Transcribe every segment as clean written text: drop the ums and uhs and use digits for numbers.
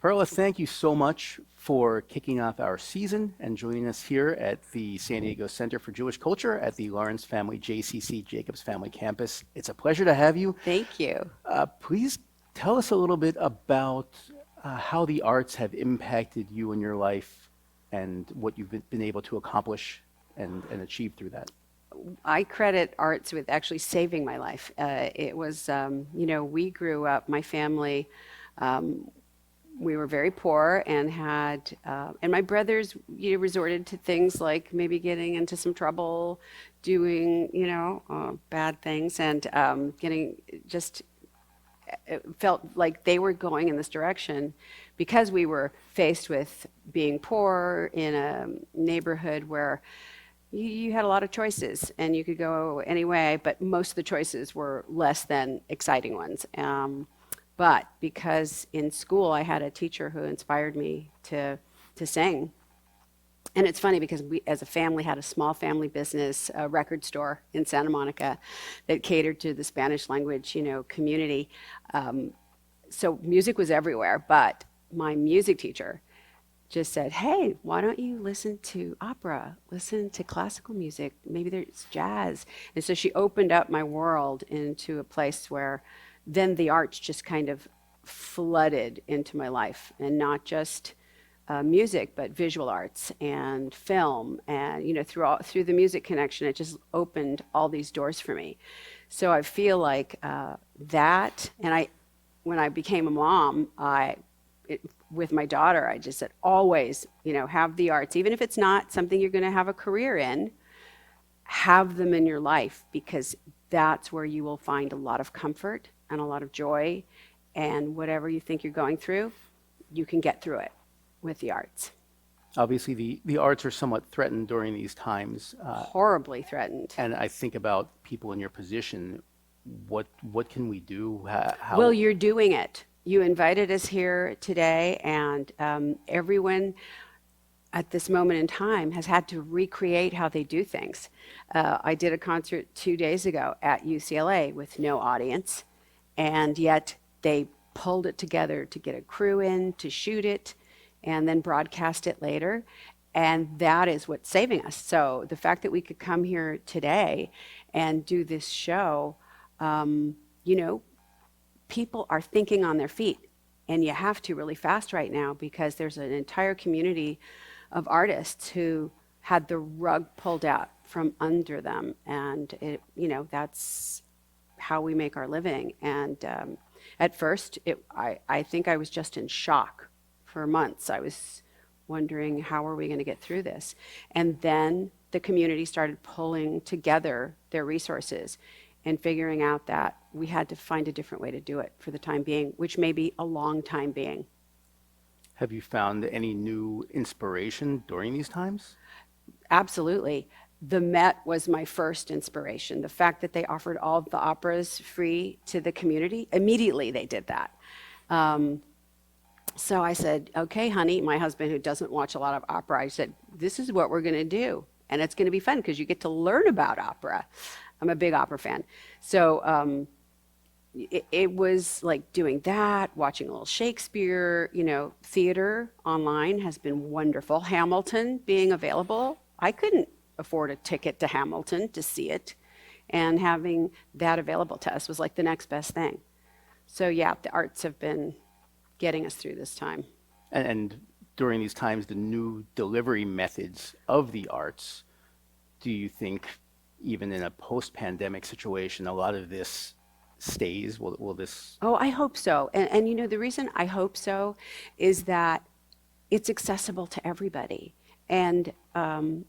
Perla, thank you so much for kicking off our season and joining us here at the San Diego Center for Jewish Culture at the Lawrence Family JCC Jacobs Family Campus. It's a pleasure to have you. Thank you. Please tell us a little bit about how the arts have impacted you in your life and what you've been able to accomplish and achieve through that. I credit arts with actually saving my life. It was, we grew up, my family, we were very poor and and my brothers, resorted to things like maybe getting into some trouble, doing, bad things, and getting just it felt like they were going in this direction because we were faced with being poor in a neighborhood where you had a lot of choices and you could go any way, but most of the choices were less than exciting ones. But because in school I had a teacher who inspired me to sing. And it's funny because we, as a family, had a small family business, a record store in Santa Monica that catered to the Spanish language, community. So music was everywhere, but my music teacher just said, "Hey, why don't you listen to opera? Listen to classical music. Maybe there's jazz." And so she opened up my world into a place where then the arts just kind of flooded into my life, and not just music, but visual arts and film, and through the music connection, it just opened all these doors for me. So I feel like that, and when I became a mom, with my daughter, I just said, always, have the arts, even if it's not something you're going to have a career in, have them in your life, because that's where you will find a lot of comfort and a lot of joy, and whatever you think you're going through, you can get through it with the arts. Obviously, the arts are somewhat threatened during these times. Horribly threatened. And I think about people in your position. What can we do? Well, you're doing it. You invited us here today, and everyone at this moment in time has had to recreate how they do things. I did a concert 2 days ago at UCLA with no audience, and yet they pulled it together to get a crew in to shoot it and then broadcast it later. And that is what's saving us. So the fact that we could come here today and do this show, people are thinking on their feet. And you have to really fast right now, because there's an entire community of artists who had the rug pulled out from under them. And that's how we make our living. And at first, I think I was just in shock for months. I was wondering, how are we going to get through this? And then the community started pulling together their resources and figuring out that we had to find a different way to do it for the time being, which may be a long time being. Have you found any new inspiration during these times? Absolutely. The Met was my first inspiration. The fact that they offered all of the operas free to the community, immediately they did that. So I said, "Okay, honey," my husband, who doesn't watch a lot of opera, I said, "This is what we're going to do. And it's going to be fun because you get to learn about opera." I'm a big opera fan. So it was like doing that, watching a little Shakespeare, theater online has been wonderful. Hamilton being available. I couldn't afford a ticket to Hamilton to see it. And having that available to us was like the next best thing. So yeah, the arts have been getting us through this time. And during these times, the new delivery methods of the arts, do you think, even in a post-pandemic situation, a lot of this stays? Will this? Oh, I hope so. And the reason I hope so is that it's accessible to everybody. And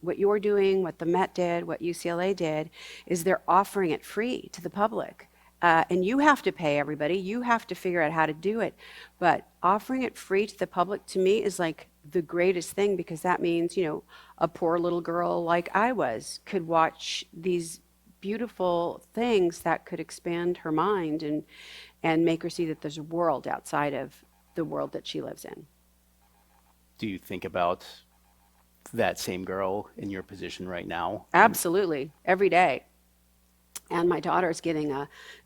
what you're doing, what the Met did, what UCLA did, is they're offering it free to the public. And you have to pay everybody. You have to figure out how to do it. But offering it free to the public, to me, is like the greatest thing, because that means, a poor little girl like I was could watch these beautiful things that could expand her mind and make her see that there's a world outside of the world that she lives in. Do you think about that same girl in your position right now? Absolutely, every day. And my daughter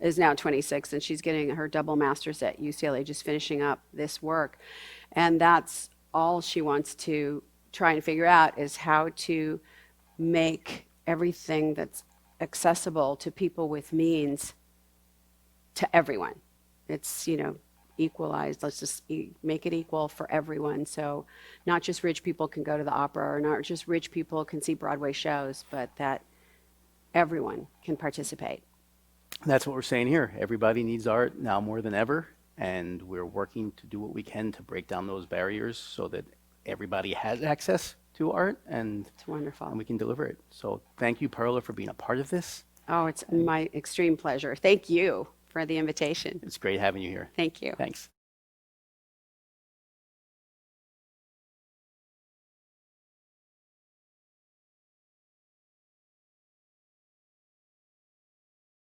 is now 26, and she's getting her double master's at UCLA, just finishing up this work. And that's all she wants to try and figure out is how to make everything that's accessible to people with means to everyone. It's, equalized. Let's just make it equal for everyone. So not just rich people can go to the opera, or not just rich people can see Broadway shows, but that everyone can participate. That's what we're saying here. Everybody needs art now more than ever, and we're working to do what we can to break down those barriers so that everybody has access to art It's wonderful. and we can deliver it. So thank you, Perla, for being a part of this. Oh, it's my extreme pleasure. Thank you for the invitation. It's great having you here. Thank you. Thanks.